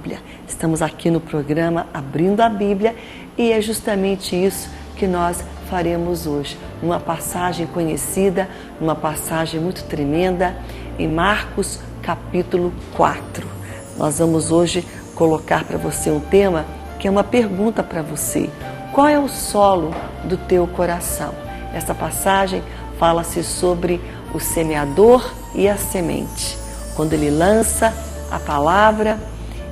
Bíblia. Estamos aqui no programa Abrindo a Bíblia e é justamente isso que nós faremos hoje. Uma passagem conhecida, uma passagem muito tremenda, em Marcos capítulo 4. Nós vamos hoje colocar para você um tema que é uma pergunta para você. Qual é o solo do teu coração? Esta passagem fala-se sobre o semeador e a semente. Quando ele lança a palavra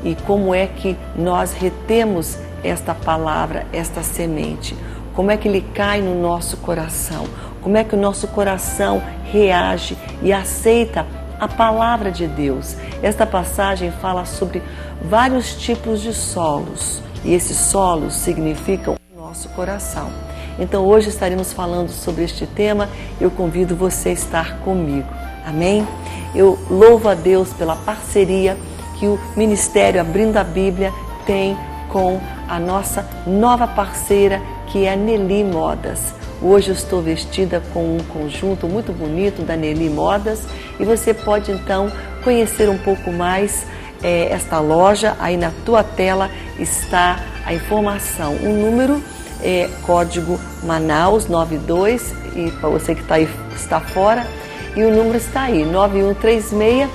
e como é que nós retemos esta palavra, esta semente. Como é que ele cai no nosso coração? Como é que o nosso coração reage e aceita a palavra de Deus? Esta passagem fala sobre vários tipos de solos e esses solos significam o nosso coração. Então hoje estaremos falando sobre este tema. Eu convido você a estar comigo. Amém? Eu louvo a Deus pela parceria que o Ministério Abrindo a Bíblia tem com a nossa nova parceira, que é a Nelly Modas. Hoje eu estou vestida com um conjunto muito bonito da Nelly Modas e você pode então conhecer um pouco mais esta loja. Aí na tua tela está a informação, o número código Manaus 92, e para você que está fora, e o número está aí, 9136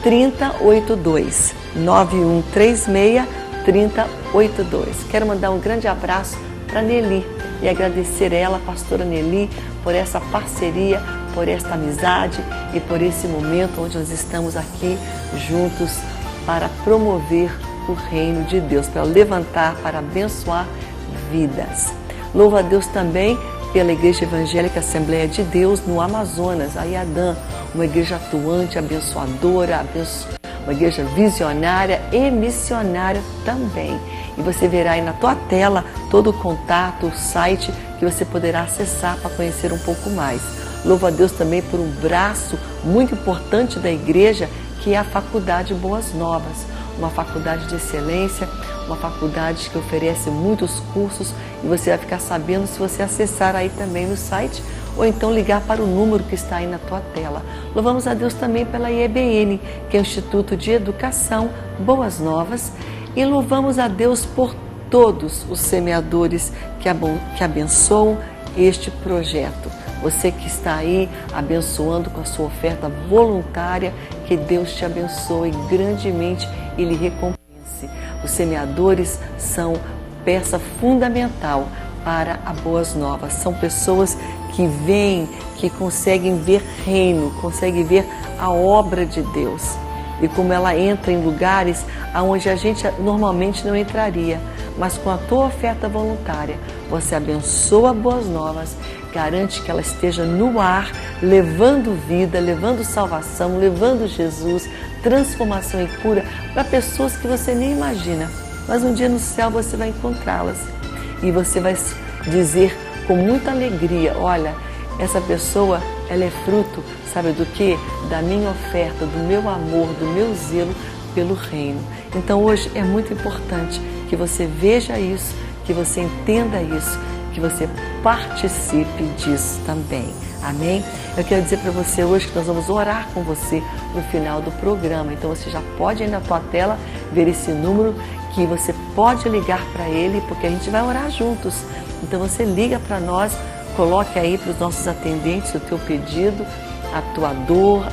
3082, 9136 3082. Quero mandar um grande abraço para Nelly e agradecer ela, a pastora Nelly, por essa parceria, por esta amizade e por esse momento onde nós estamos aqui juntos para promover o reino de Deus, para levantar, para abençoar vidas. Louvo a Deus também pela Igreja Evangélica Assembleia de Deus no Amazonas, a IADAM, uma igreja atuante, abençoadora, uma igreja visionária e missionária também. E você verá aí na tua tela todo o contato, o site que você poderá acessar para conhecer um pouco mais. Louvo a Deus também por um braço muito importante da igreja, que é a Faculdade Boas Novas, uma faculdade de excelência, uma faculdade que oferece muitos cursos e você vai ficar sabendo se você acessar aí também no site ou então ligar para o número que está aí na tua tela. Louvamos a Deus também pela IEBN, que é o Instituto de Educação Boas Novas, e louvamos a Deus por todos os semeadores que abençoam este projeto. Você que está aí abençoando com a sua oferta voluntária, que Deus te abençoe grandemente e lhe recompense. Os semeadores são peça fundamental para a Boas Novas. São pessoas que veem, que conseguem ver reino, conseguem ver a obra de Deus. E como ela entra em lugares onde a gente normalmente não entraria. Mas com a tua oferta voluntária, você abençoa Boas Novas, garante que ela esteja no ar, levando vida, levando salvação, levando Jesus, transformação e cura para pessoas que você nem imagina. Mas um dia no céu você vai encontrá-las e você vai dizer com muita alegria: olha, essa pessoa, ela é fruto, sabe do quê? Da minha oferta, do meu amor, do meu zelo pelo reino. Então hoje é muito importante que você veja isso, que você entenda isso, que você participe disso também. Amém? Eu quero dizer para você hoje que nós vamos orar com você no final do programa. Então você já pode aí na tua tela ver esse número que você pode ligar para ele, porque a gente vai orar juntos. Então você liga para nós, coloque aí para os nossos atendentes o teu pedido, a tua dor,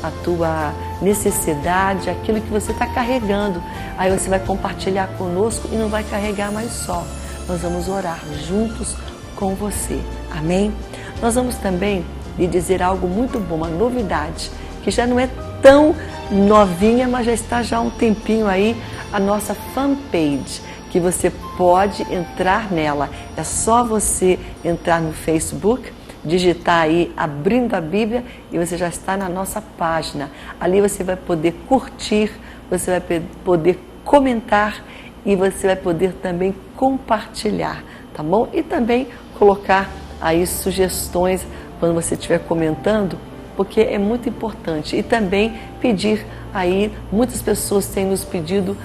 a tua necessidade, aquilo que você está carregando. Aí você vai compartilhar conosco e não vai carregar mais só. Nós vamos orar juntos com você. Amém? Nós vamos também lhe dizer algo muito bom, uma novidade, que já não é tão novinha, mas já está já há um tempinho aí, a nossa fanpage, que você pode entrar nela. É só você entrar no Facebook, digitar aí Abrindo a Bíblia e você já está na nossa página. Ali você vai poder curtir, você vai poder comentar e você vai poder também compartilhar, tá bom? E também colocar aí sugestões quando você estiver comentando, porque é muito importante. E também pedir aí, muitas pessoas têm nos pedido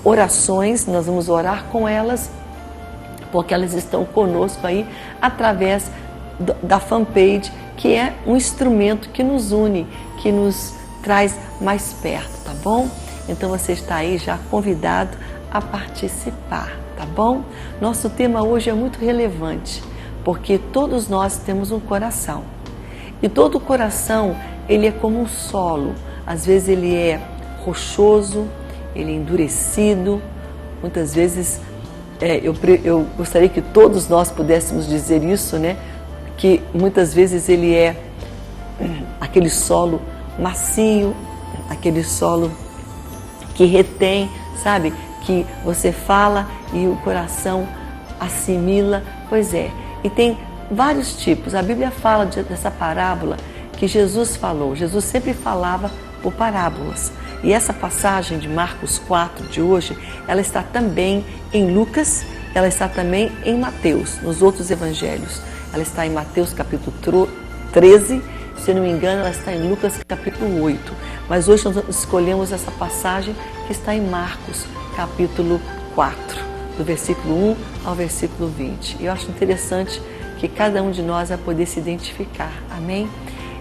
orações, nós vamos orar com elas, porque elas estão conosco aí através da fanpage, que é um instrumento que nos une, que nos traz mais perto, tá bom? Então você está aí já convidado a participar, tá bom? Nosso tema hoje é muito relevante, porque todos nós temos um coração. E todo coração, ele é como um solo. Às vezes ele é rochoso, ele é endurecido. Muitas vezes, eu gostaria que todos nós pudéssemos dizer isso, né? Que muitas vezes ele é aquele solo macio, aquele solo que retém, sabe? Que você fala e o coração assimila. Pois é, e tem vários tipos. A Bíblia fala dessa parábola que Jesus falou. Jesus sempre falava por parábolas. E essa passagem de Marcos 4 de hoje, ela está também em Lucas, ela está também em Mateus, nos outros evangelhos. Ela está em Mateus capítulo 13, se não me engano, ela está em Lucas capítulo 8. Mas hoje nós escolhemos essa passagem que está em Marcos capítulo 4, do versículo 1 ao versículo 20. E eu acho interessante que cada um de nós vai poder se identificar, amém?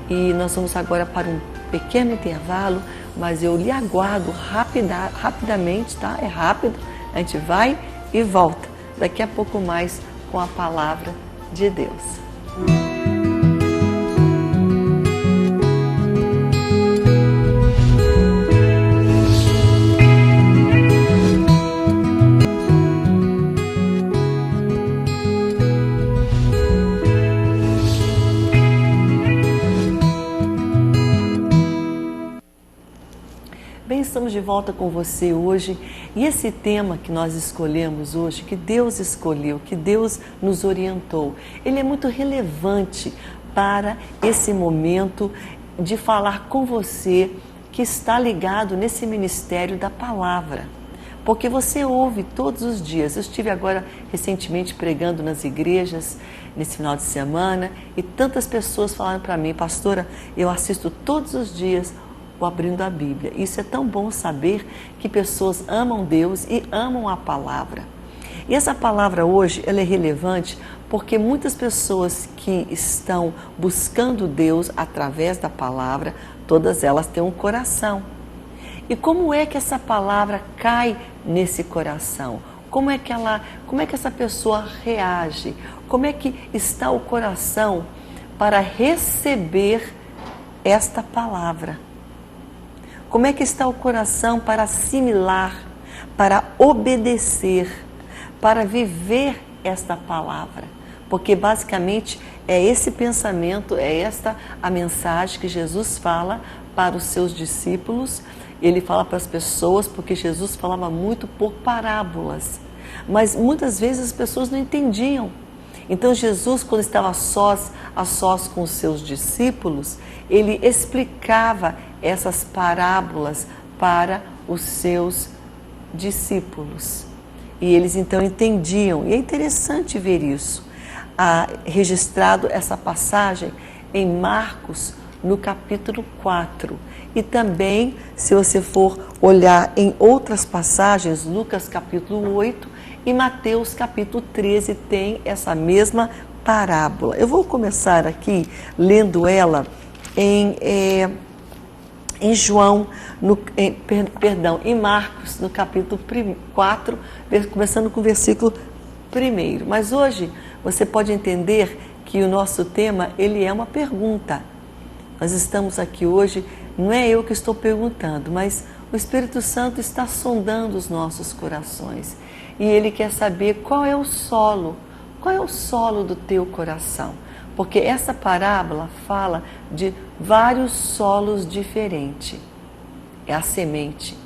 E nós vamos agora para um pequeno intervalo, mas eu lhe aguardo rapidamente, tá? É rápido, a gente vai e volta daqui a pouco mais com a palavra de Deus. Estamos de volta com você hoje e esse tema que nós escolhemos hoje, que Deus escolheu, que Deus nos orientou, ele é muito relevante para esse momento de falar com você que está ligado nesse ministério da palavra. Porque você ouve todos os dias. Eu estive agora recentemente pregando nas igrejas, nesse final de semana, e tantas pessoas falaram para mim: pastora, eu assisto todos os dias o Abrindo a Bíblia. Isso é tão bom saber que pessoas amam Deus e amam a palavra. E essa palavra hoje, ela é relevante porque muitas pessoas que estão buscando Deus através da palavra, todas elas têm um coração. E como é que essa palavra cai nesse coração? Como é que essa pessoa reage? Como é que está o coração para receber esta palavra? Como é que está o coração para assimilar, para obedecer, para viver esta palavra? Porque basicamente é esse pensamento, é esta a mensagem que Jesus fala para os seus discípulos. Ele fala para as pessoas porque Jesus falava muito por parábolas. Mas muitas vezes as pessoas não entendiam. Então Jesus, quando estava a sós com os seus discípulos, ele explicava essas parábolas para os seus discípulos. E eles então entendiam. E é interessante ver isso. Registrado essa passagem em Marcos, no capítulo 4. E também, se você for olhar em outras passagens, Lucas capítulo 8 e Mateus capítulo 13 tem essa mesma parábola. Eu vou começar aqui lendo ela em João, em Marcos, no capítulo 4, começando com o versículo 1. Mas hoje você pode entender que o nosso tema, ele é uma pergunta. Nós estamos aqui hoje, não é eu que estou perguntando, mas o Espírito Santo está sondando os nossos corações. E Ele quer saber qual é o solo do teu coração. Porque essa parábola fala de vários solos diferentes. É a semente,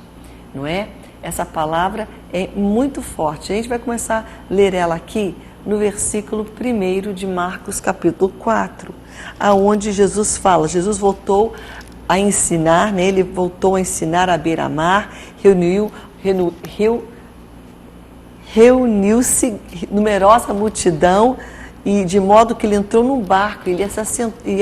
não é? Essa palavra é muito forte. A gente vai começar a ler ela aqui no versículo 1 de Marcos capítulo 4, aonde Jesus fala. Jesus voltou a ensinar, né? Ele voltou a ensinar à beira-mar, reuniu-se numerosa multidão, e de modo que ele entrou num barco, ele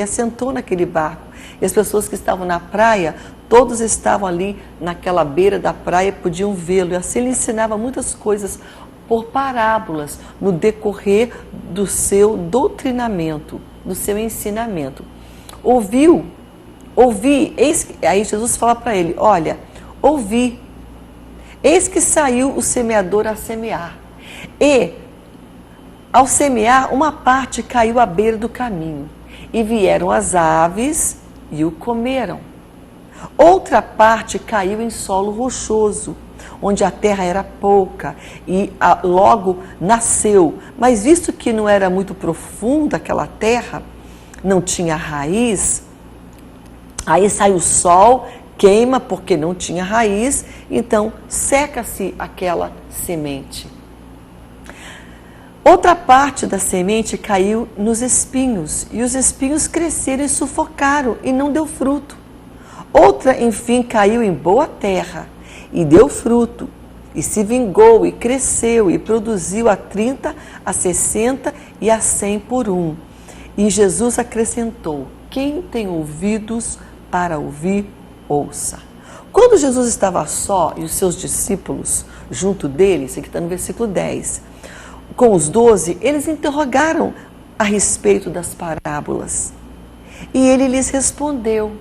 assentou naquele barco. E as pessoas que estavam na praia, todos estavam ali naquela beira da praia, podiam vê-lo. E assim ele ensinava muitas coisas por parábolas no decorrer do seu doutrinamento, do seu ensinamento. Ouvi, aí Jesus fala para ele: olha, ouvi Eis que saiu o semeador a semear. E, ao semear, uma parte caiu à beira do caminho. E vieram as aves e o comeram. Outra parte caiu em solo rochoso, onde a terra era pouca e logo nasceu. Mas visto que não era muito profunda aquela terra, não tinha raiz, aí sai o sol, queima porque não tinha raiz, então seca-se aquela semente. Outra parte da semente caiu nos espinhos, e os espinhos cresceram e sufocaram, e não deu fruto. Outra, enfim, caiu em boa terra, e deu fruto, e se vingou, e cresceu, e produziu a 30, a 60 e a 100 por um. E Jesus acrescentou: quem tem ouvidos para ouvir, ouça. Quando Jesus estava só e os seus discípulos junto dele, isso aqui está no versículo 10, com os 12, eles interrogaram a respeito das parábolas. E ele lhes respondeu: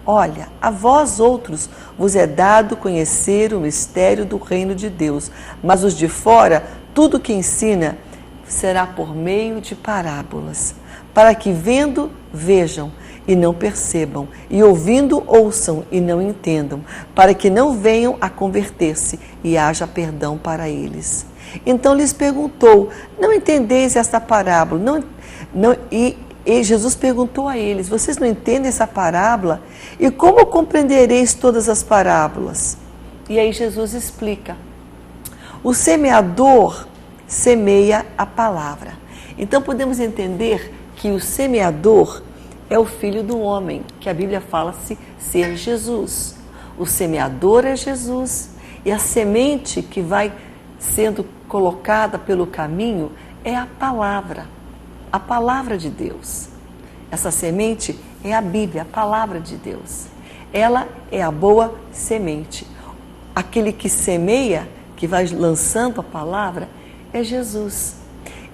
olha, a vós outros vos é dado conhecer o mistério do reino de Deus, mas os de fora, tudo que ensina será por meio de parábolas, para que vendo, vejam e não percebam, e ouvindo, ouçam e não entendam, para que não venham a converter-se e haja perdão para eles. Então lhes perguntou: não entendeis esta parábola? E Jesus perguntou a eles: vocês não entendem essa parábola? E como compreendereis todas as parábolas? E aí Jesus explica: o semeador semeia a palavra. Então podemos entender que o semeador é o Filho do Homem, que a Bíblia fala-se ser Jesus. O semeador é Jesus, e a semente que vai sendo colocada pelo caminho é a palavra de Deus. Essa semente é a Bíblia, a palavra de Deus. Ela é a boa semente. Aquele que semeia, que vai lançando a palavra, é Jesus.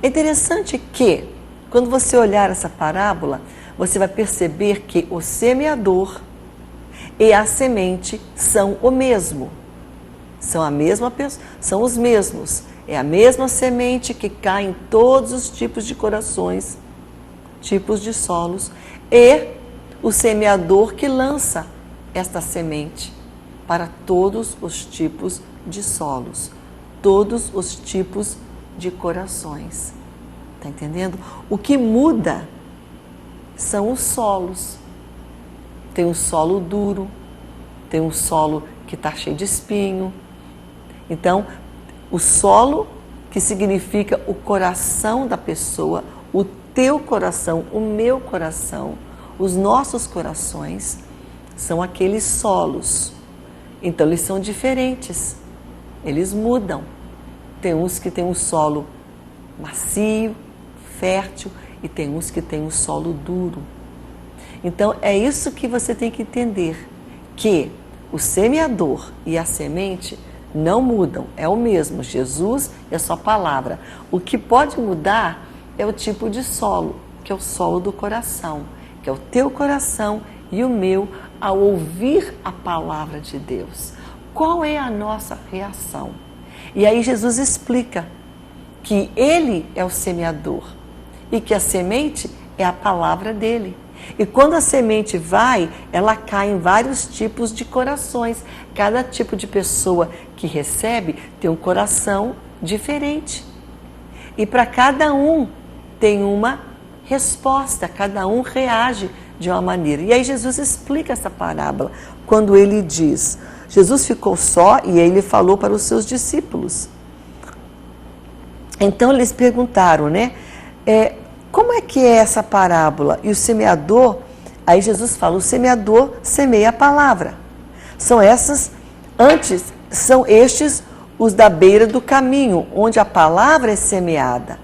É interessante que, quando você olhar essa parábola, você vai perceber que o semeador e a semente são o mesmo. São a mesma pessoa, são os mesmos. É a mesma semente que cai em todos os tipos de corações, tipos de solos, e o semeador que lança esta semente para todos os tipos de solos, todos os tipos de corações. Está entendendo? O que muda são os solos. Tem um solo duro, tem um solo que está cheio de espinho. Então, o solo, que significa o coração da pessoa, o teu coração, o meu coração, os nossos corações, são aqueles solos. Então, eles são diferentes, eles mudam. Tem uns que têm um solo macio, fértil, e tem uns que têm um solo duro. Então, é isso que você tem que entender, que o semeador e a semente não mudam, é o mesmo, Jesus e a sua palavra. O que pode mudar é o tipo de solo, que é o solo do coração, que é o teu coração e o meu ao ouvir a palavra de Deus. Qual é a nossa reação? E aí Jesus explica que ele é o semeador e que a semente é a palavra dele. E quando a semente vai, ela cai em vários tipos de corações. Cada tipo de pessoa que recebe tem um coração diferente. E para cada um tem uma resposta, cada um reage de uma maneira. E aí Jesus explica essa parábola quando ele diz, Jesus ficou só e ele falou para os seus discípulos. Então eles perguntaram, né? Como é que é essa parábola? E o semeador, aí Jesus fala, o semeador semeia a palavra. São estes os da beira do caminho, onde a palavra é semeada.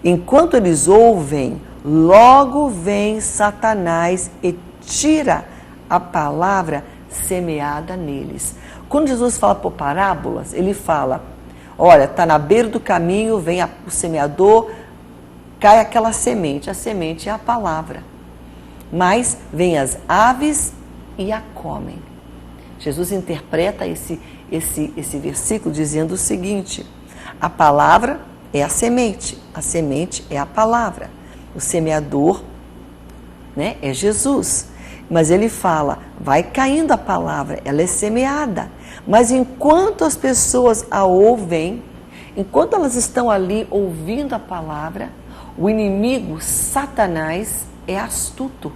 Enquanto eles ouvem, logo vem Satanás e tira a palavra semeada neles. Quando Jesus fala por parábolas, ele fala, olha, está na beira do caminho, vem o semeador, cai aquela semente, a semente é a palavra. Mas vem as aves e a comem. Jesus interpreta esse versículo dizendo o seguinte: a palavra é a semente é a palavra. O semeador, né, é Jesus. Mas ele fala, vai caindo a palavra, ela é semeada. Mas enquanto as pessoas a ouvem, enquanto elas estão ali ouvindo a palavra, o inimigo, Satanás, é astuto.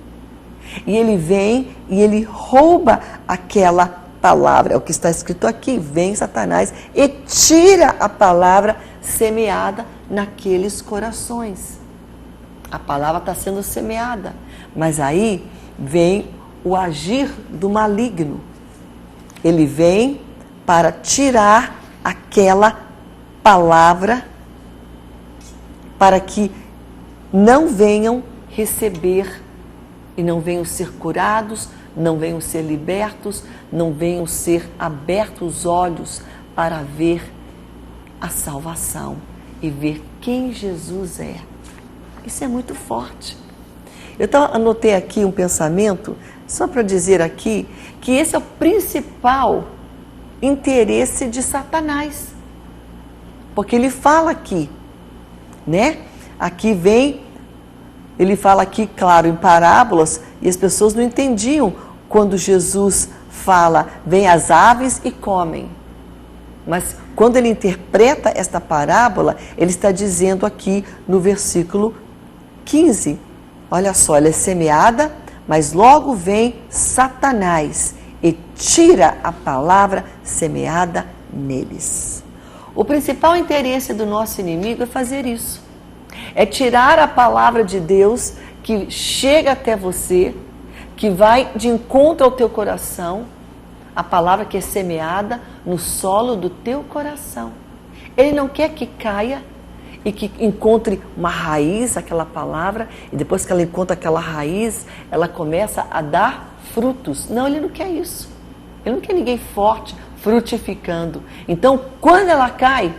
E ele vem e ele rouba aquela palavra. É o que está escrito aqui. Vem Satanás e tira a palavra semeada naqueles corações. A palavra está sendo semeada. Mas aí vem o agir do maligno. Ele vem para tirar aquela palavra para que não venham receber e não venham ser curados, não venham ser libertos, não venham ser abertos os olhos para ver a salvação e ver quem Jesus é. Isso é muito forte. Eu anotei aqui um pensamento, só para dizer aqui, que esse é o principal interesse de Satanás. Porque ele fala aqui, né? Aqui vem, ele fala aqui, claro, em parábolas, e as pessoas não entendiam quando Jesus fala, vem as aves e comem. Mas quando ele interpreta esta parábola, ele está dizendo aqui no versículo 15, olha só, ela é semeada, mas logo vem Satanás e tira a palavra semeada neles. O principal interesse do nosso inimigo é fazer isso. É tirar a palavra de Deus que chega até você, que vai de encontro ao teu coração, a palavra que é semeada no solo do teu coração. Ele não quer que caia e que encontre uma raiz, aquela palavra, e depois que ela encontra aquela raiz, ela começa a dar frutos. Não, ele não quer isso. Ele não quer ninguém forte, frutificando. Então, quando ela cai,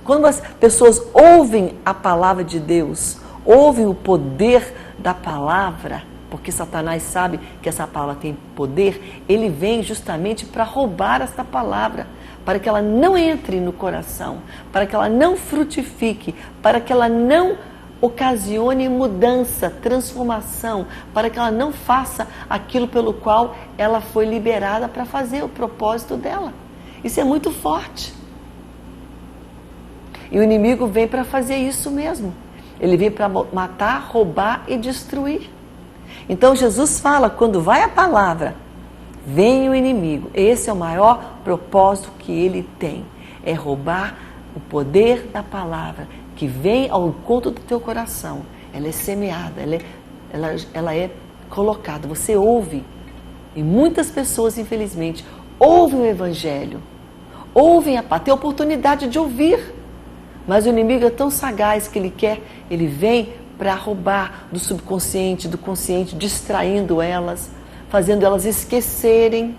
quando as pessoas ouvem a palavra de Deus, ouvem o poder da palavra, porque Satanás sabe que essa palavra tem poder, ele vem justamente para roubar essa palavra, para que ela não entre no coração, para que ela não frutifique, para que ela não ocasione mudança, transformação, para que ela não faça aquilo pelo qual ela foi liberada para fazer, o propósito dela. Isso é muito forte. E o inimigo vem para fazer isso mesmo. Ele vem para matar, roubar e destruir. Então Jesus fala, quando vai a palavra, vem o inimigo. Esse é o maior propósito que ele tem. É roubar o poder da palavra, que vem ao encontro do teu coração. Ela é semeada, ela é colocada. Você ouve. E muitas pessoas, infelizmente, ouvem o evangelho. Ouvem tem a oportunidade de ouvir. Mas o inimigo é tão sagaz que ele vem para roubar do subconsciente, do consciente, distraindo elas, fazendo elas esquecerem,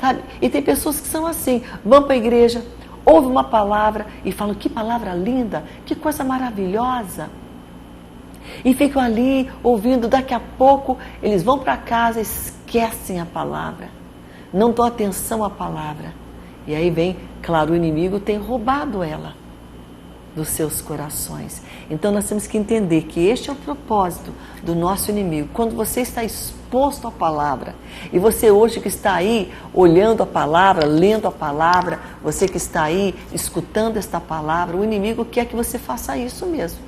sabe? E tem pessoas que são assim, vão para a igreja, ouvem uma palavra e falam, que palavra linda, que coisa maravilhosa. E ficam ali ouvindo, daqui a pouco eles vão para casa e esquecem a palavra, não dão atenção à palavra. E aí vem, claro, o inimigo tem roubado ela dos seus corações. Então nós temos que entender que este é o propósito do nosso inimigo. Quando você está exposto à palavra, e você hoje que está aí olhando a palavra, lendo a palavra, você que está aí escutando esta palavra, o inimigo quer que você faça isso mesmo.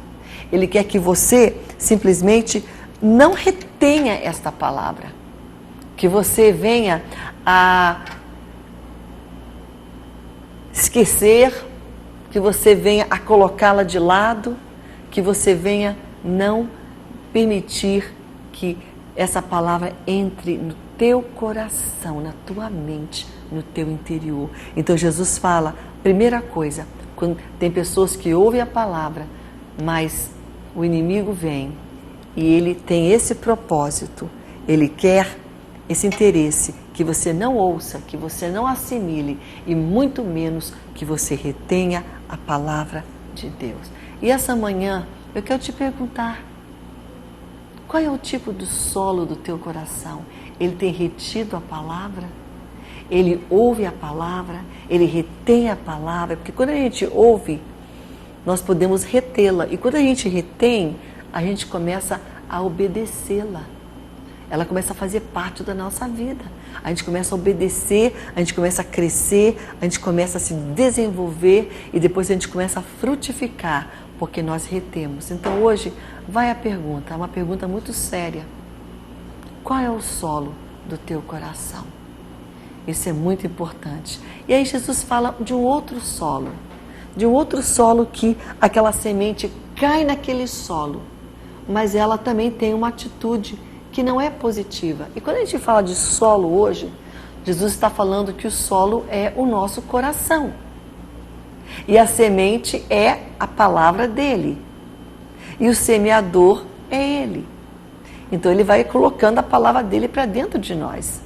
Ele quer que você simplesmente não retenha esta palavra, que você venha a esquecer, que você venha a colocá-la de lado, que você venha não permitir que essa palavra entre no teu coração, na tua mente, no teu interior. Então Jesus fala, primeira coisa, quando tem pessoas que ouvem a palavra, mas o inimigo vem e ele tem esse propósito, ele quer esse interesse, que você não ouça, que você não assimile e muito menos que você retenha a palavra de Deus. E essa manhã eu quero te perguntar, qual é o tipo do solo do teu coração? Ele tem retido a palavra? ele ouve a palavra, ele retém a palavra, porque quando a gente ouve, nós podemos retê-la. E quando a gente retém, a gente começa a obedecê-la. Ela começa a fazer parte da nossa vida. A gente começa a obedecer, a gente começa a crescer, a gente começa a se desenvolver e depois a gente começa a frutificar, porque nós retemos. Então hoje vai a pergunta, é uma pergunta muito séria. Qual é o solo do teu coração? Isso é muito importante. E aí Jesus fala de um outro solo que aquela semente cai naquele solo, mas ela também tem uma atitude que não é positiva. E quando a gente fala de solo hoje, Jesus está falando que o solo é o nosso coração. E a semente é a palavra dele. E o semeador é ele. Então ele vai colocando a palavra dele para dentro de nós.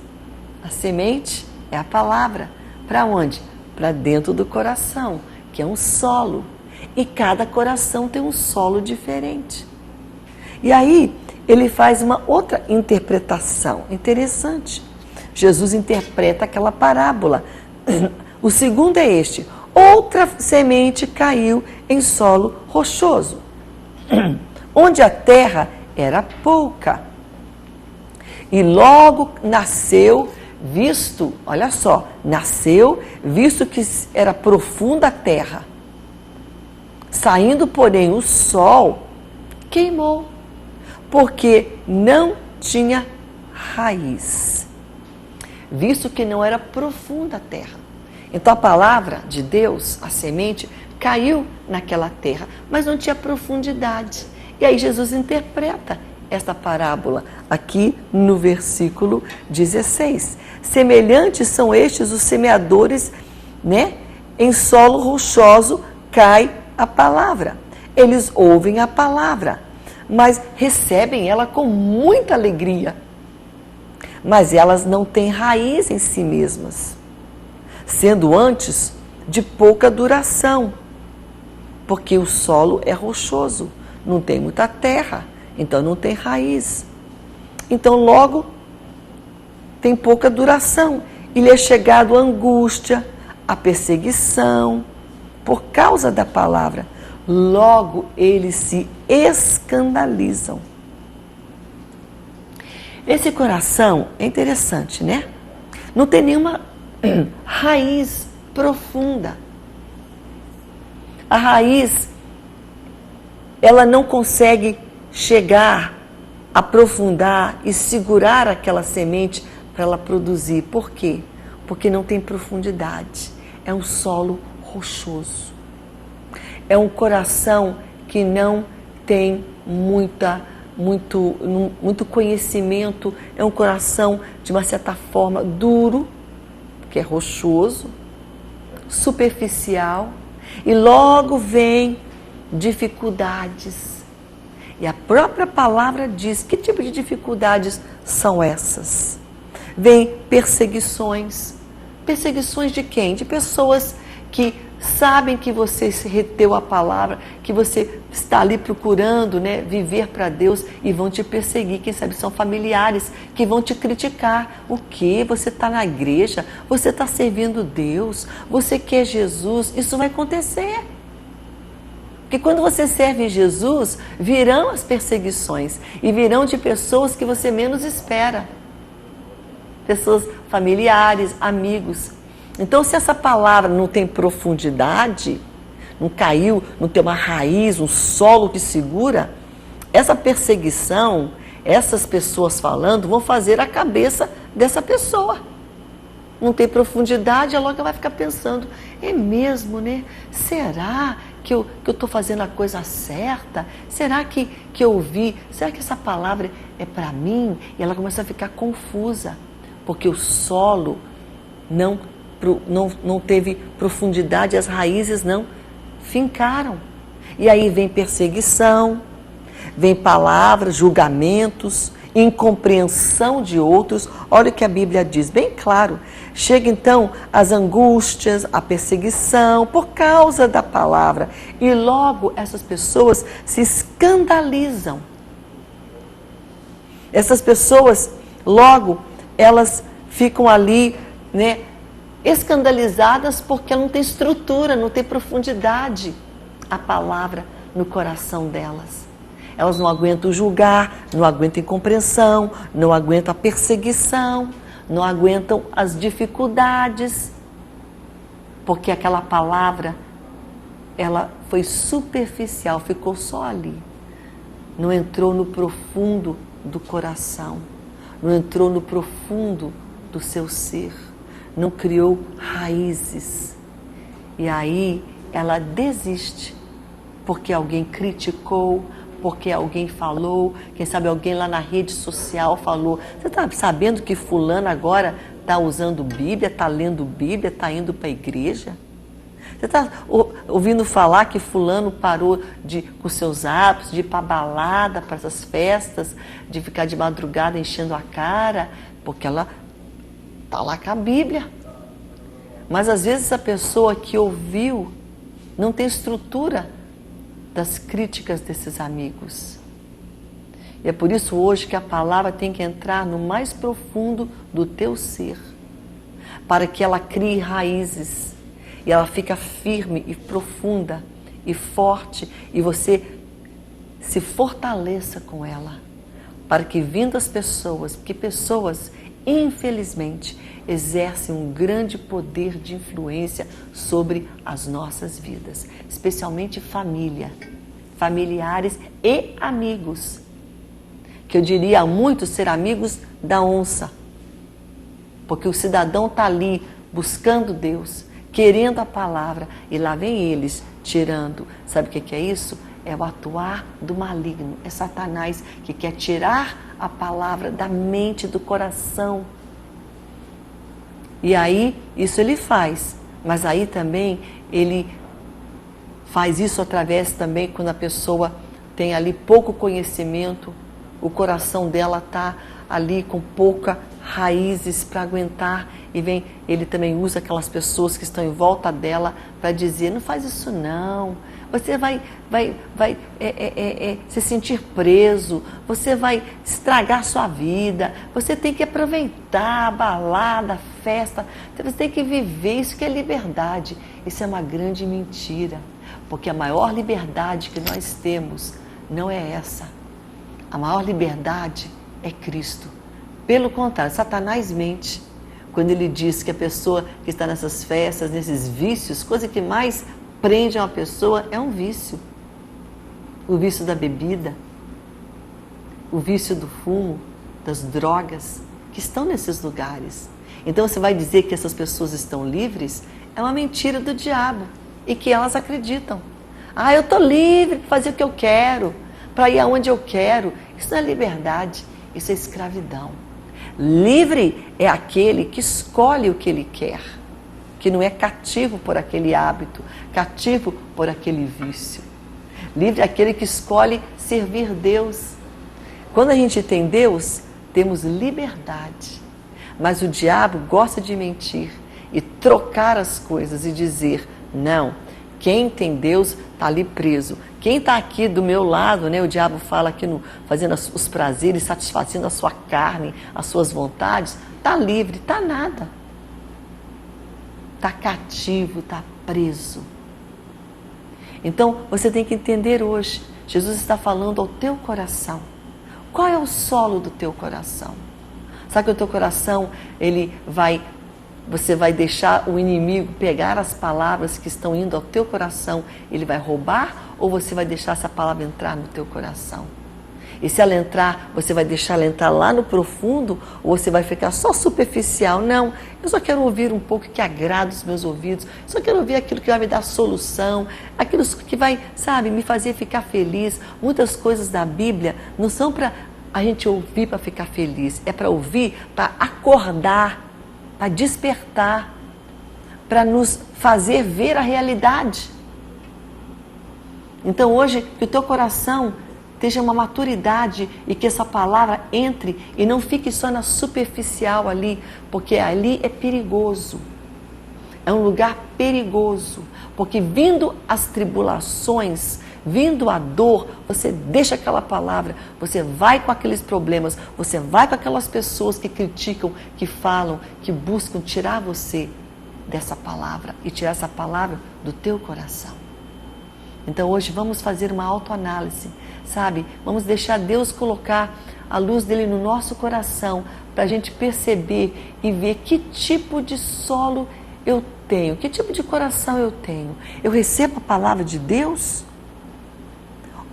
A semente é a palavra. Para onde? Para dentro do coração, que é um solo. E cada coração tem um solo diferente. E aí ele faz uma outra interpretação interessante. Jesus interpreta aquela parábola. O segundo é este. Outra semente caiu em solo rochoso, onde a terra era pouca. E logo nasceu, visto que era profunda a terra. Saindo, porém, o sol, queimou, porque não tinha raiz, visto que não era profunda a terra. Então a palavra de Deus, a semente, caiu naquela terra, mas não tinha profundidade. E aí Jesus interpreta esta parábola aqui no versículo 16. Semelhantes são estes os semeadores, em solo rochoso cai a palavra. Eles ouvem a palavra, mas recebem ela com muita alegria. Mas elas não têm raiz em si mesmas, sendo antes de pouca duração, porque o solo é rochoso, não tem muita terra, então não tem raiz. Então logo tem pouca duração, e lhe é chegado a angústia, a perseguição, por causa da palavra. Logo eles se escandalizam. Esse coração é interessante, né? Não tem nenhuma raiz profunda. A raiz, ela não consegue chegar, aprofundar e segurar aquela semente para ela produzir. Por quê? Porque não tem profundidade. É um solo rochoso. É um coração que não tem muito conhecimento. É um coração, de uma certa forma, duro, que é rochoso, superficial, e logo vem dificuldades. E a própria palavra diz que tipo de dificuldades são essas. Vem perseguições. Perseguições de quem? De pessoas que sabem que você reteu a palavra, que você está ali procurando, viver para Deus, e vão te perseguir. Quem sabe são familiares que vão te criticar. O quê? Você está na igreja, você está servindo Deus, você quer Jesus. Isso vai acontecer. Porque quando você serve Jesus, virão as perseguições, e virão de pessoas que você menos espera. Pessoas familiares, amigos. Então, se essa palavra não tem profundidade, não caiu, não tem uma raiz, um solo que segura, essa perseguição, essas pessoas falando, vão fazer a cabeça dessa pessoa. Não tem profundidade, ela logo vai ficar pensando, é mesmo, né? Será que eu estou fazendo a coisa certa? Será que eu ouvi? Será que essa palavra é para mim? E ela começa a ficar confusa, porque o solo não teve profundidade, as raízes não fincaram. E aí vem perseguição, vem palavras, julgamentos, incompreensão de outros. Olha o que a Bíblia diz, bem claro. Chega então as angústias, a perseguição, por causa da palavra. E logo essas pessoas se escandalizam. Essas pessoas, logo, elas ficam ali, escandalizadas porque ela não tem estrutura, não tem profundidade a palavra no coração delas. Elas não aguentam julgar, não aguentam incompreensão, não aguentam a perseguição, não aguentam as dificuldades, porque aquela palavra, ela foi superficial, ficou só ali. Não entrou no profundo do coração, não entrou no profundo do seu ser, não criou raízes. E aí ela desiste, porque alguém criticou, porque alguém falou, quem sabe alguém lá na rede social falou, você está sabendo que fulano agora está usando Bíblia, está lendo Bíblia, está indo para a igreja? Você está ouvindo falar que fulano parou com seus hábitos, de ir para balada, para essas festas, de ficar de madrugada enchendo a cara, porque ela está lá com a Bíblia. Mas às vezes a pessoa que ouviu não tem estrutura das críticas desses amigos. E é por isso hoje que a palavra tem que entrar no mais profundo do teu ser, para que ela crie raízes, e ela fica firme e profunda e forte, e você se fortaleça com ela, para que vindo as pessoas, porque pessoas, infelizmente, exercem um grande poder de influência sobre as nossas vidas, especialmente família, familiares e amigos, que eu diria a muitos ser amigos da onça, porque o cidadão está ali buscando Deus, querendo a palavra, e lá vem eles tirando. Sabe o que é isso? É o atuar do maligno, é Satanás que quer tirar a palavra da mente, do coração. E aí, isso ele faz, mas aí também ele faz isso através também quando a pessoa tem ali pouco conhecimento, o coração dela está ali com pouca raízes para aguentar, e vem, ele também usa aquelas pessoas que estão em volta dela para dizer, não faz isso não, você vai se sentir preso, você vai estragar sua vida, você tem que aproveitar a balada, a festa, você tem que viver, isso que é liberdade. Isso é uma grande mentira, porque a maior liberdade que nós temos não é essa. A maior liberdade é Cristo. Pelo contrário, Satanás mente quando ele diz que a pessoa que está nessas festas, nesses vícios, coisa que mais prende uma pessoa é um vício. O vício da bebida, o vício do fumo, das drogas, que estão nesses lugares. Então você vai dizer que essas pessoas estão livres? É uma mentira do diabo e que elas acreditam. Ah, eu estou livre para fazer o que eu quero, para ir aonde eu quero. Isso não é liberdade, isso é escravidão. Livre é aquele que escolhe o que ele quer, que não é cativo por aquele hábito, cativo por aquele vício. Livre é aquele que escolhe servir Deus. Quando a gente tem Deus, temos liberdade. Mas o diabo gosta de mentir e trocar as coisas e dizer, não, quem tem Deus está ali preso. Quem está aqui do meu lado, né? O diabo fala aqui, fazendo os prazeres, satisfazendo a sua carne, as suas vontades, está livre, está nada. Está cativo, está preso. Então, você tem que entender hoje, Jesus está falando ao teu coração. Qual é o solo do teu coração? Sabe que o teu coração, você vai deixar o inimigo pegar as palavras que estão indo ao teu coração, ele vai roubar, ou você vai deixar essa palavra entrar no teu coração? E se ela entrar, você vai deixar ela entrar lá no profundo, ou você vai ficar só superficial? Não, eu só quero ouvir um pouco que agrada os meus ouvidos, só quero ouvir aquilo que vai me dar solução, aquilo que vai, sabe, me fazer ficar feliz. Muitas coisas da Bíblia não são para a gente ouvir para ficar feliz, é para ouvir, para acordar, para despertar, para nos fazer ver a realidade. Então hoje, que o teu coração esteja uma maturidade e que essa palavra entre e não fique só na superficial ali, porque ali é perigoso. É um lugar perigoso, porque vindo as tribulações, vindo a dor, você deixa aquela palavra, você vai com aqueles problemas, você vai com aquelas pessoas que criticam, que falam, que buscam tirar você dessa palavra e tirar essa palavra do teu coração. Então hoje vamos fazer uma autoanálise, sabe? Vamos deixar Deus colocar a luz dele no nosso coração para a gente perceber e ver que tipo de solo eu tenho, que tipo de coração eu tenho. Eu recebo a palavra de Deus?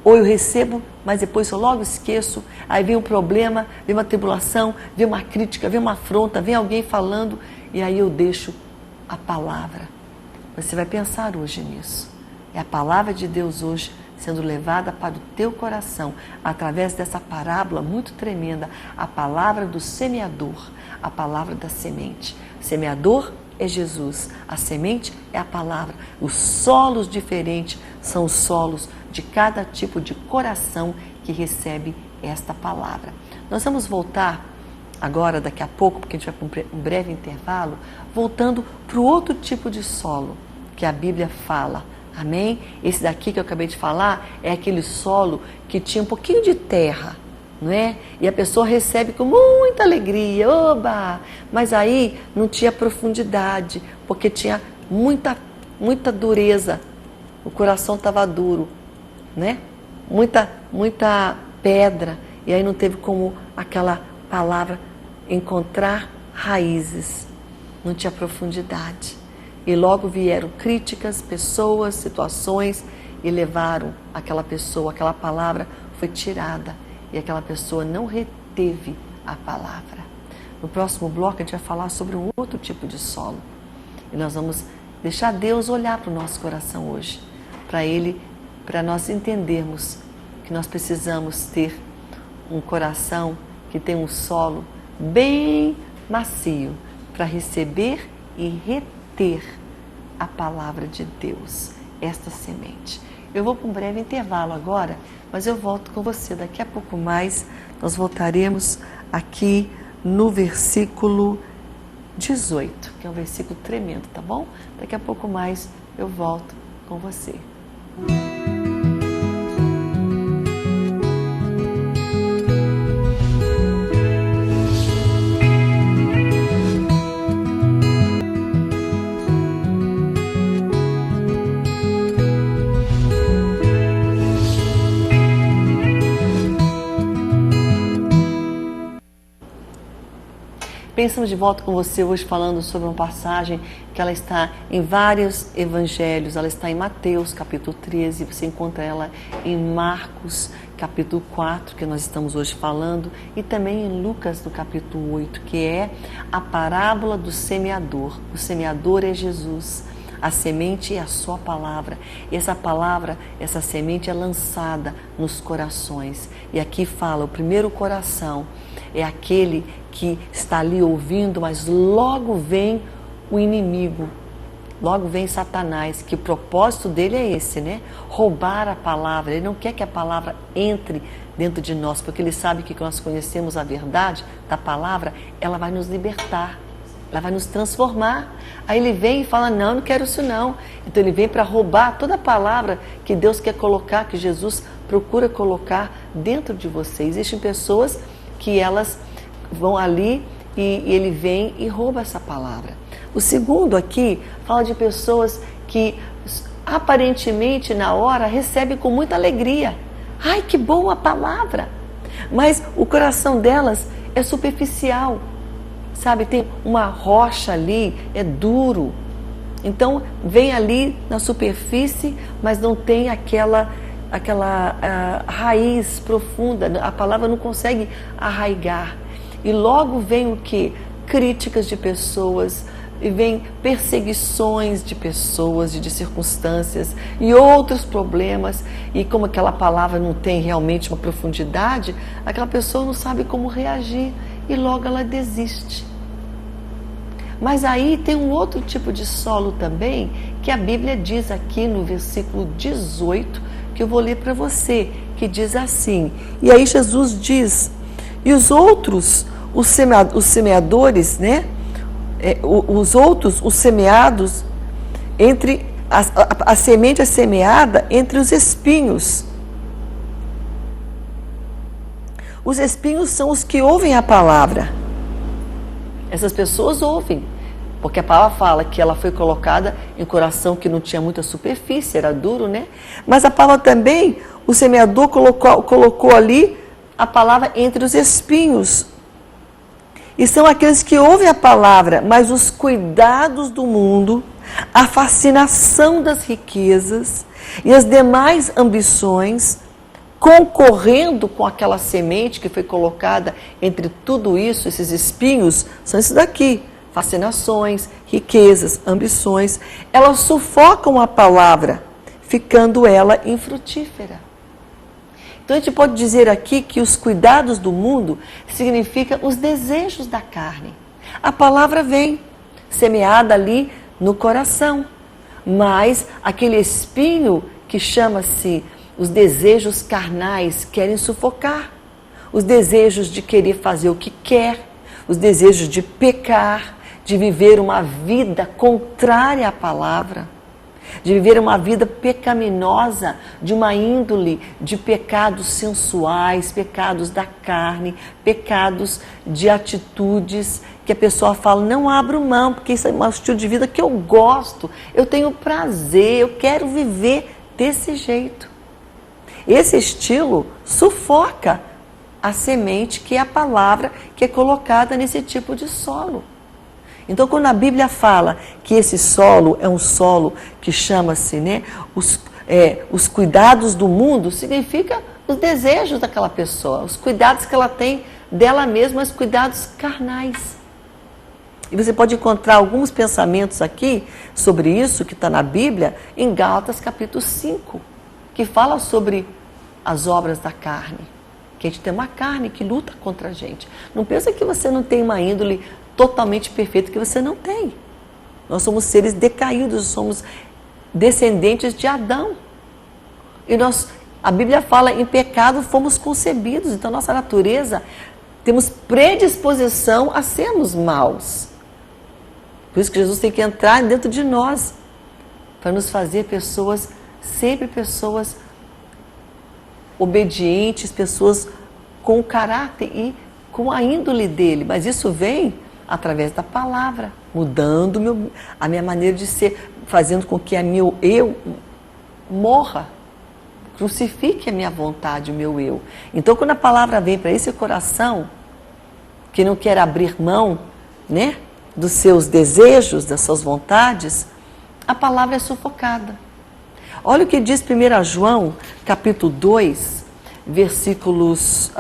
Ou eu recebo, mas depois eu logo esqueço, aí vem um problema, vem uma tribulação, vem uma crítica, vem uma afronta, vem alguém falando e aí eu deixo a palavra. Você vai pensar hoje nisso. É a palavra de Deus hoje sendo levada para o teu coração através dessa parábola muito tremenda, a palavra do semeador, a palavra da semente. O semeador é Jesus, a semente é a palavra. Os solos diferentes são os solos de cada tipo de coração que recebe esta palavra. Nós vamos voltar agora, daqui a pouco, porque a gente vai para um breve intervalo, voltando para o outro tipo de solo que a Bíblia fala. Amém? Esse daqui que eu acabei de falar é aquele solo que tinha um pouquinho de terra, não é? E a pessoa recebe com muita alegria, oba! Mas aí não tinha profundidade, porque tinha muita dureza. O coração estava duro, né? Muita pedra. E aí não teve como aquela palavra encontrar raízes. Não tinha profundidade. E logo vieram críticas, pessoas, situações e levaram aquela pessoa, aquela palavra foi tirada e aquela pessoa não reteve a palavra. No próximo bloco a gente vai falar sobre um outro tipo de solo. E nós vamos deixar Deus olhar para o nosso coração hoje, para nós entendermos que nós precisamos ter um coração que tem um solo bem macio para receber e reter a palavra de Deus, esta semente. Eu vou para um breve intervalo agora, mas eu volto com você. Daqui a pouco mais, nós voltaremos aqui no versículo 18, que é um versículo tremendo, tá bom? Daqui a pouco mais eu volto com você. Pensamos de volta com você hoje falando sobre uma passagem que ela está em vários evangelhos. Ela está em Mateus capítulo 13, você encontra ela em Marcos capítulo 4, que nós estamos hoje falando, e também em Lucas no capítulo 8, que é a parábola do semeador. O semeador é Jesus. A semente é a sua palavra. E essa palavra, essa semente é lançada nos corações. E aqui fala, o primeiro coração é aquele que está ali ouvindo, mas logo vem o inimigo, logo vem Satanás, que o propósito dele é esse, né? Roubar a palavra. Ele não quer que a palavra entre dentro de nós, porque ele sabe que nós conhecemos a verdade da palavra, ela vai nos libertar. Ela vai nos transformar. Aí ele vem e fala, não, não quero isso não. Então ele vem para roubar toda a palavra que Deus quer colocar, que Jesus procura colocar dentro de você. Existem pessoas que elas vão ali e ele vem e rouba essa palavra. O segundo aqui fala de pessoas que aparentemente na hora recebem com muita alegria. Ai, que boa palavra! Mas o coração delas é superficial. Sabe, tem uma rocha ali, é duro. Então, vem ali na superfície, mas não tem aquela raiz profunda. A palavra não consegue arraigar. E logo vem o quê? Críticas de pessoas, e vem perseguições de pessoas e de circunstâncias e outros problemas. E como aquela palavra não tem realmente uma profundidade, aquela pessoa não sabe como reagir. E logo ela desiste. Mas aí tem um outro tipo de solo também, que a Bíblia diz aqui no versículo 18, que eu vou ler para você, que diz assim, e aí Jesus diz, e os outros, os semeadores, né? Os outros, os semeados, entre a semente é semeada entre os espinhos. Os espinhos são os que ouvem a palavra. Essas pessoas ouvem, Porque a palavra fala que ela foi colocada em coração que não tinha muita superfície, era duro, né? Mas a palavra também, o semeador colocou ali a palavra entre os espinhos. E são aqueles que ouvem a palavra, mas os cuidados do mundo, a fascinação das riquezas e as demais ambições, concorrendo com aquela semente que foi colocada entre tudo isso, esses espinhos, são esses daqui. Fascinações, riquezas, ambições, elas sufocam a palavra, ficando ela infrutífera. Então a gente pode dizer aqui que os cuidados do mundo significa os desejos da carne. A palavra vem semeada ali no coração, mas aquele espinho que chama-se os desejos carnais querem sufocar, os desejos de querer fazer o que quer, os desejos de pecar, de viver uma vida contrária à palavra, de viver uma vida pecaminosa, de uma índole de pecados sensuais, pecados da carne, pecados de atitudes que a pessoa fala, não abro mão, porque isso é um estilo de vida que eu gosto, eu tenho prazer, eu quero viver desse jeito. Esse estilo sufoca a semente que é a palavra que é colocada nesse tipo de solo. Então, quando a Bíblia fala que esse solo é um solo que chama-se, né, os cuidados do mundo, significa os desejos daquela pessoa, os cuidados que ela tem dela mesma, os cuidados carnais. E você pode encontrar alguns pensamentos aqui sobre isso, que está na Bíblia, em Gálatas capítulo 5, que fala sobre as obras da carne. Que a gente tem uma carne que luta contra a gente. Não pensa que você não tem uma índole totalmente perfeito, que você não tem. Nós somos seres decaídos, somos descendentes de Adão. E a Bíblia fala, em pecado fomos concebidos, então nossa natureza, temos predisposição a sermos maus. Por isso que Jesus tem que entrar dentro de nós, para nos fazer pessoas, sempre pessoas obedientes, pessoas com o caráter e com a índole dele. Mas isso vem através da palavra, mudando a minha maneira de ser, fazendo com que meu eu morra, crucifique a minha vontade, o meu eu. Então, quando a palavra vem para esse coração, que não quer abrir mão, né, dos seus desejos, das suas vontades, a palavra é sufocada. Olha o que diz 1 João, capítulo 2, versículos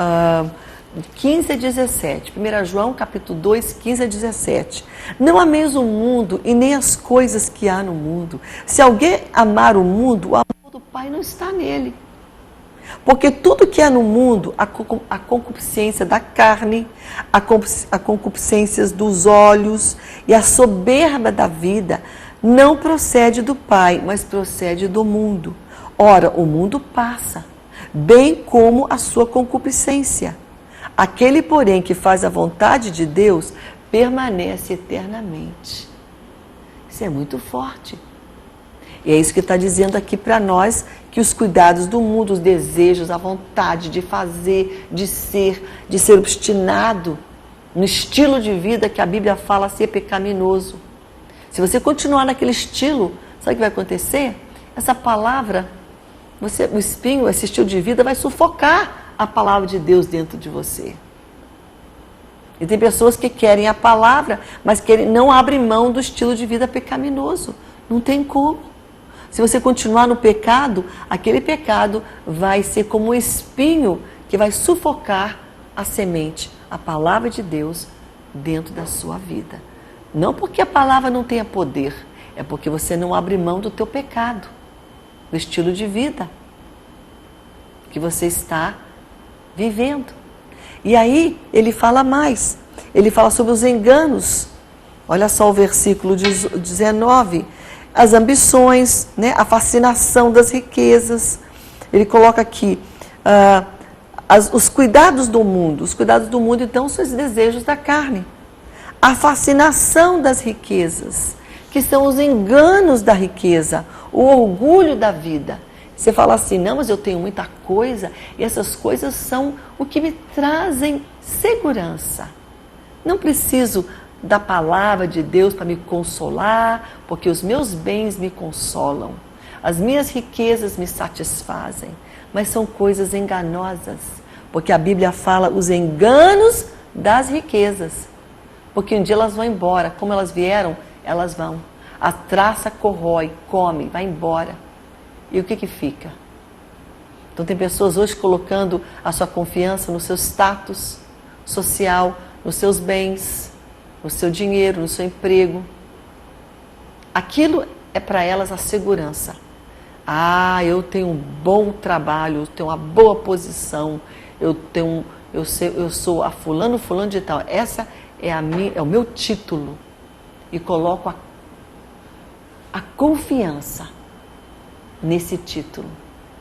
15 a 17. 1 João, capítulo 2, 15 a 17. Não ameis o mundo e nem as coisas que há no mundo. Se alguém amar o mundo, o amor do Pai não está nele. Porque tudo que há no mundo, a concupiscência da carne, a concupiscência dos olhos e a soberba da vida, não procede do Pai, mas procede do mundo. Ora, o mundo passa, bem como a sua concupiscência. Aquele, porém, que faz a vontade de Deus, permanece eternamente. Isso é muito forte. E é isso que está dizendo aqui para nós, que os cuidados do mundo, os desejos, a vontade de fazer, de ser obstinado no estilo de vida que a Bíblia fala ser pecaminoso. Se você continuar naquele estilo, sabe o que vai acontecer? Essa palavra, o espinho, esse estilo de vida vai sufocar a palavra de Deus dentro de você. E tem pessoas que querem a palavra, mas não abrem mão do estilo de vida pecaminoso. Não tem como. Se você continuar no pecado, aquele pecado vai ser como um espinho que vai sufocar a semente, a palavra de Deus dentro da sua vida. Não porque a palavra não tenha poder, é porque você não abre mão do teu pecado, do estilo de vida que você está vivendo. E aí ele fala mais, ele fala sobre os enganos. Olha só o versículo 19, as ambições, né, a fascinação das riquezas. Ele coloca aqui os cuidados do mundo. Os cuidados do mundo, então, são os desejos da carne. A fascinação das riquezas, que são os enganos da riqueza, o orgulho da vida. Você fala assim, não, mas eu tenho muita coisa, e essas coisas são o que me trazem segurança. Não preciso da palavra de Deus para me consolar, porque os meus bens me consolam, as minhas riquezas me satisfazem, mas são coisas enganosas, porque a Bíblia fala os enganos das riquezas, porque um dia elas vão embora, como elas vieram, elas vão. A traça corrói, come, vai embora. E o que fica? Então tem pessoas hoje colocando a sua confiança no seu status social, nos seus bens, no seu dinheiro, no seu emprego. Aquilo é para elas a segurança. Ah, eu tenho um bom trabalho, eu tenho uma boa posição, eu sou a fulano de tal. Essa é o meu título. E coloco a confiança nesse título.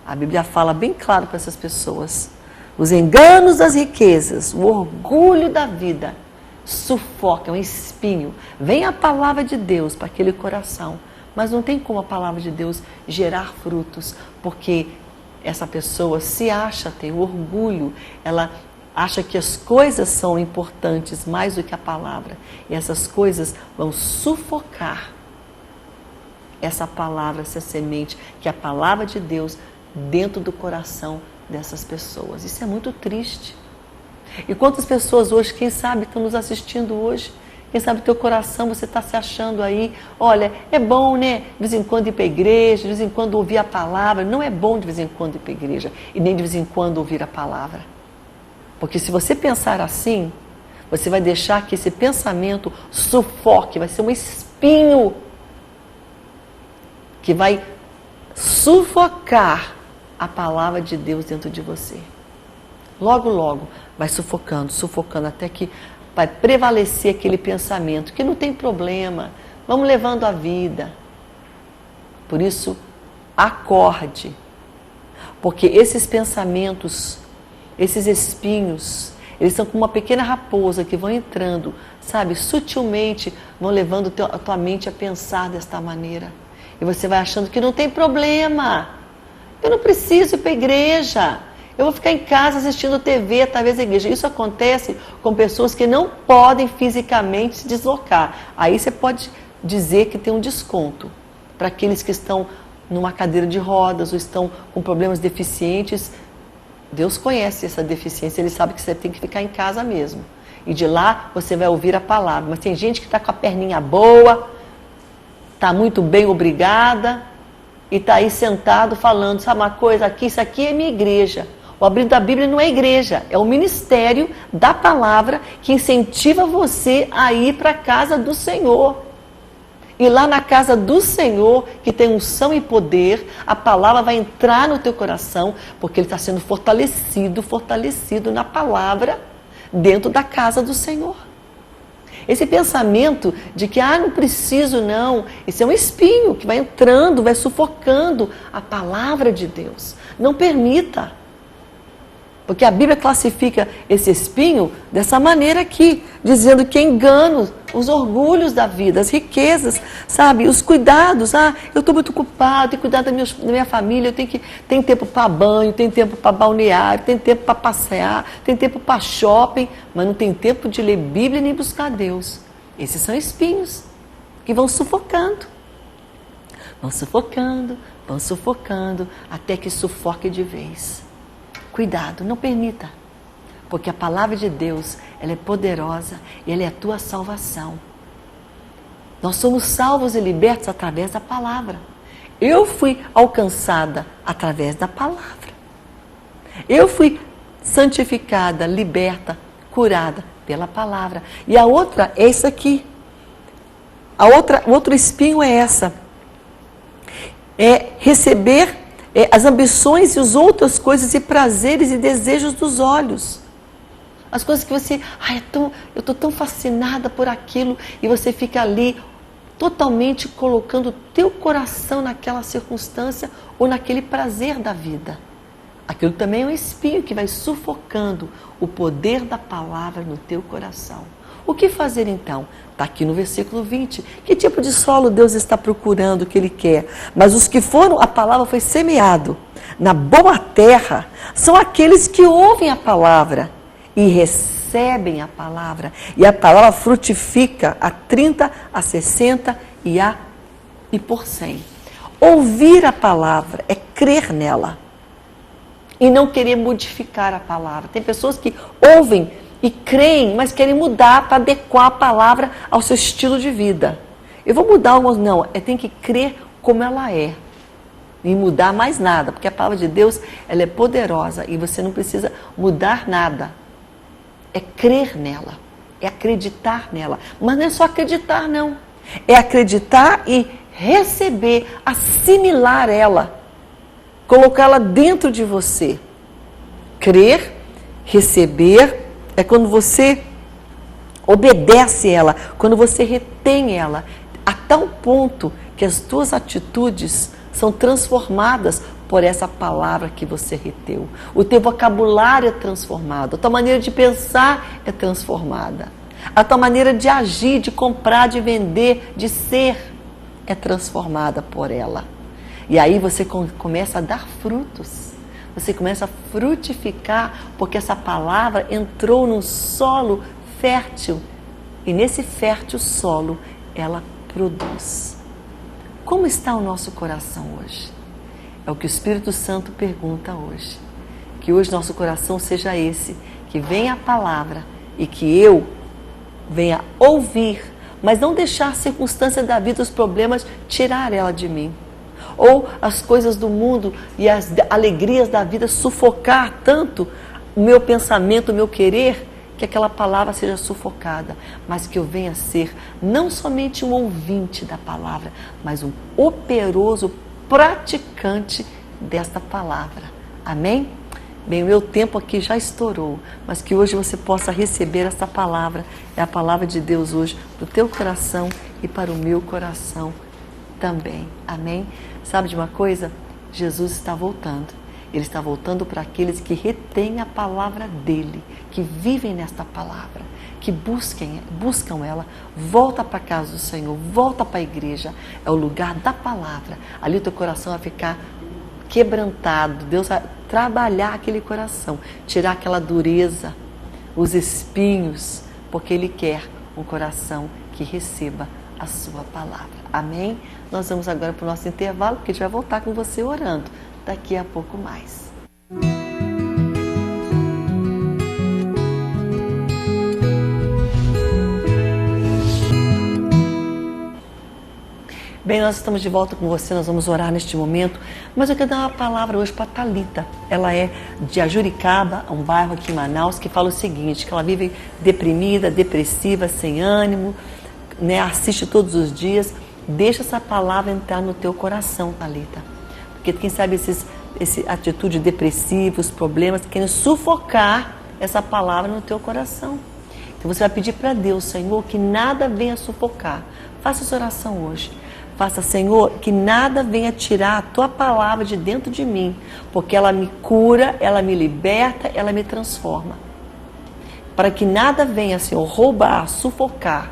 A Bíblia fala bem claro para essas pessoas. Os enganos das riquezas, o orgulho da vida, sufoca, é um espinho. Vem a palavra de Deus para aquele coração, mas não tem como a palavra de Deus gerar frutos, porque essa pessoa se acha, tem orgulho, ela acha que as coisas são importantes mais do que a palavra. E essas coisas vão sufocar essa palavra, essa semente, que é a palavra de Deus dentro do coração dessas pessoas. Isso é muito triste. E quantas pessoas hoje, quem sabe, estão nos assistindo hoje, quem sabe teu coração, você está se achando aí, olha, é bom, né, de vez em quando ir para a igreja, de vez em quando ouvir a palavra. Não é bom de vez em quando ir para a igreja e nem de vez em quando ouvir a palavra. Porque se você pensar assim, você vai deixar que esse pensamento sufoque, vai ser um espinho que vai sufocar a palavra de Deus dentro de você. Logo, logo, vai sufocando, até que vai prevalecer aquele pensamento, que não tem problema, vamos levando a vida. Por isso, acorde, porque esses pensamentos, esses espinhos, eles são como uma pequena raposa que vão entrando, sabe, sutilmente vão levando a tua mente a pensar desta maneira. E você vai achando que não tem problema, eu não preciso ir para a igreja, eu vou ficar em casa assistindo TV, talvez a igreja. Isso acontece com pessoas que não podem fisicamente se deslocar. Aí você pode dizer que tem um desconto para aqueles que estão numa cadeira de rodas ou estão com problemas deficientes. Deus conhece essa deficiência, Ele sabe que você tem que ficar em casa mesmo. E de lá você vai ouvir a palavra. Mas tem gente que está com a perninha boa, está muito bem, obrigada, e está aí sentado falando, sabe uma coisa, isso aqui é minha igreja. O abrindo da Bíblia não é igreja, é o ministério da palavra que incentiva você a ir para a casa do Senhor. E lá na casa do Senhor, que tem unção e poder, a palavra vai entrar no teu coração, porque ele está sendo fortalecido na palavra, dentro da casa do Senhor. Esse pensamento de que, não preciso não, isso é um espinho que vai entrando, vai sufocando a palavra de Deus. Não permita. Porque a Bíblia classifica esse espinho dessa maneira aqui, dizendo que é engano, os orgulhos da vida, as riquezas, sabe, os cuidados. Eu estou muito ocupado, tenho que cuidar da minha família, tem tempo para banho, tem tempo para balneário, tem tempo para passear, tem tempo para shopping, mas não tem tempo de ler Bíblia nem buscar Deus. Esses são espinhos que vão sufocando, até que sufoque de vez. Cuidado, não permita, porque a palavra de Deus, ela é poderosa e ela é a tua salvação. Nós somos salvos e libertos através da palavra. Eu fui alcançada através da palavra. Eu fui santificada, liberta, curada pela palavra. E a outra é isso aqui. O outro espinho é essa. É receber as ambições e as outras coisas e prazeres e desejos dos olhos. As coisas que você, eu estou tão fascinada por aquilo, e você fica ali totalmente colocando o teu coração naquela circunstância ou naquele prazer da vida. Aquilo também é um espinho que vai sufocando o poder da palavra no teu coração. O que fazer então? Está aqui no versículo 20. Que tipo de solo Deus está procurando, que Ele quer? Mas os que foram, a palavra foi semeado na boa terra, são aqueles que ouvem a palavra e recebem recebem a palavra. E a palavra frutifica a 30, a 60 e por 100. Ouvir a palavra é crer nela e não querer modificar a palavra. Tem pessoas que ouvem e creem, mas querem mudar para adequar a palavra ao seu estilo de vida. Eu vou mudar algumas, não, tem que crer como ela é. E mudar mais nada, porque a palavra de Deus, ela é poderosa e você não precisa mudar nada. É crer nela, é acreditar nela. Mas não é só acreditar, não. É acreditar e receber, assimilar ela, colocá-la dentro de você. Crer, receber, é quando você obedece ela, quando você retém ela, a tal ponto que as tuas atitudes são transformadas por essa palavra que você reteu. O teu vocabulário é transformado, a tua maneira de pensar é transformada. A tua maneira de agir, de comprar, de vender, de ser é transformada por ela. E aí você começa a dar frutos. Você começa a frutificar porque essa palavra entrou num solo fértil. E nesse fértil solo ela produz. Como está o nosso coração hoje? É o que o Espírito Santo pergunta hoje. Que hoje nosso coração seja esse, que venha a palavra e que eu venha ouvir, mas não deixar a circunstância da vida, os problemas, tirar ela de mim. Ou as coisas do mundo e as alegrias da vida sufocar tanto o meu pensamento, o meu querer, que aquela palavra seja sufocada, mas que eu venha ser não somente um ouvinte da palavra, mas um operoso praticante desta palavra. Amém? Bem, o meu tempo aqui já estourou, mas que hoje você possa receber essa palavra. É a palavra de Deus hoje para o teu coração e para o meu coração também. Amém? Sabe de uma coisa? Jesus está voltando. Ele está voltando para aqueles que retêm a palavra dele, que vivem nesta palavra, que buscam ela. Volta para a casa do Senhor, volta para a igreja. É o lugar da palavra. Ali o teu coração vai ficar quebrantado. Deus vai trabalhar aquele coração, tirar aquela dureza, os espinhos, porque Ele quer um coração que receba a sua palavra. Amém? Nós vamos agora para o nosso intervalo, porque a gente vai voltar com você orando daqui a pouco mais. Bem, nós estamos de volta com você, nós vamos orar neste momento, mas eu quero dar uma palavra hoje para a Thalita. Ela é de Ajuricaba, um bairro aqui em Manaus, que fala o seguinte, que ela vive deprimida, depressiva, sem ânimo, né, assiste todos os dias. Deixa essa palavra entrar no teu coração, Thalita. Porque quem sabe essa atitude depressiva, os problemas, querem sufocar essa palavra no teu coração. Então você vai pedir para Deus, Senhor, que nada venha sufocar. Faça essa oração hoje. Faça, Senhor, que nada venha tirar a Tua palavra de dentro de mim, porque ela me cura, ela me liberta, ela me transforma. Para que nada venha, Senhor, roubar, sufocar,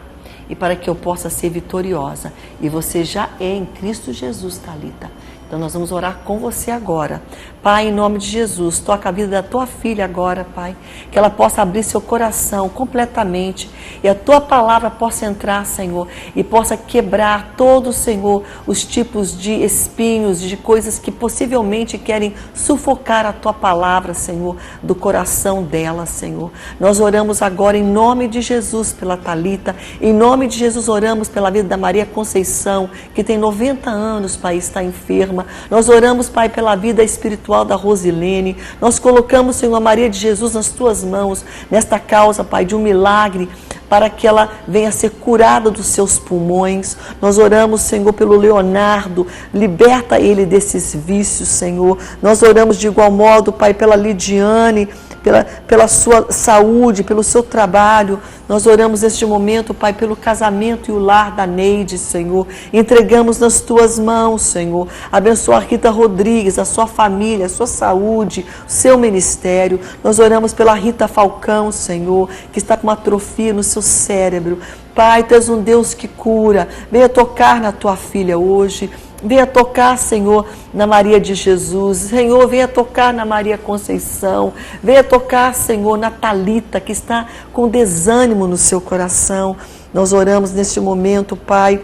e para que eu possa ser vitoriosa. E você já é em Cristo Jesus, Thalita. Então nós vamos orar com você agora. Pai, em nome de Jesus, toca a vida da tua filha agora, Pai. Que ela possa abrir seu coração completamente e a tua palavra possa entrar, Senhor, e possa quebrar todos, Senhor, os tipos de espinhos, de coisas que possivelmente querem sufocar a tua palavra, Senhor, do coração dela, Senhor. Nós oramos agora em nome de Jesus pela Thalita, em nome de Jesus oramos pela vida da Maria Conceição, que tem 90 anos, Pai, está enferma. Nós oramos, Pai, pela vida espiritual da Rosilene. Nós colocamos, Senhor, a Maria de Jesus nas tuas mãos, nesta causa, Pai, de um milagre, para que ela venha ser curada dos seus pulmões. Nós oramos, Senhor, pelo Leonardo, liberta ele desses vícios, Senhor. Nós oramos de igual modo, Pai, pela Lidiane, pela sua saúde, pelo seu trabalho. Nós oramos neste momento, Pai, pelo casamento e o lar da Neide, Senhor. Entregamos nas tuas mãos, Senhor. Abençoa a Rita Rodrigues, a sua família, a sua saúde, o seu ministério. Nós oramos pela Rita Falcão, Senhor, que está com uma atrofia no seu cérebro. Pai, Tu és um Deus que cura. Venha tocar na tua filha hoje. Venha tocar, Senhor, na Maria de Jesus. Senhor, venha tocar na Maria Conceição. Venha tocar, Senhor, na Thalita, que está com desânimo no seu coração. Nós oramos neste momento, Pai,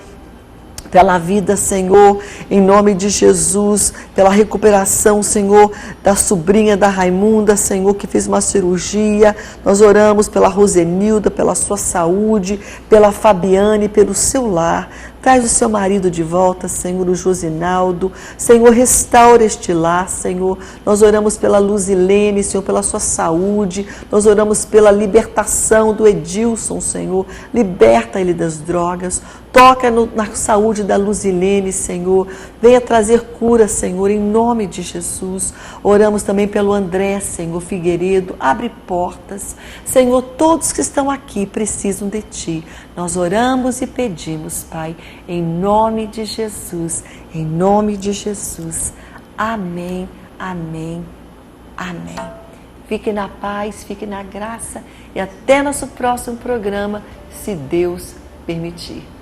pela vida, Senhor, em nome de Jesus, pela recuperação, Senhor, da sobrinha da Raimunda, Senhor, que fez uma cirurgia. Nós oramos pela Rosenilda, pela sua saúde, pela Fabiane, pelo seu lar. Traz o seu marido de volta, Senhor, o Josinaldo. Senhor, restaura este lar, Senhor. Nós oramos pela Luzilene, Senhor, pela sua saúde. Nós oramos pela libertação do Edilson, Senhor. Liberta ele das drogas. Toca na saúde da Luzilene, Senhor. Venha trazer cura, Senhor, em nome de Jesus. Oramos também pelo André, Senhor Figueiredo. Abre portas. Senhor, todos que estão aqui precisam de Ti. Nós oramos e pedimos, Pai, em nome de Jesus. Em nome de Jesus. Amém, amém, amém. Fique na paz, fique na graça e até nosso próximo programa, se Deus permitir.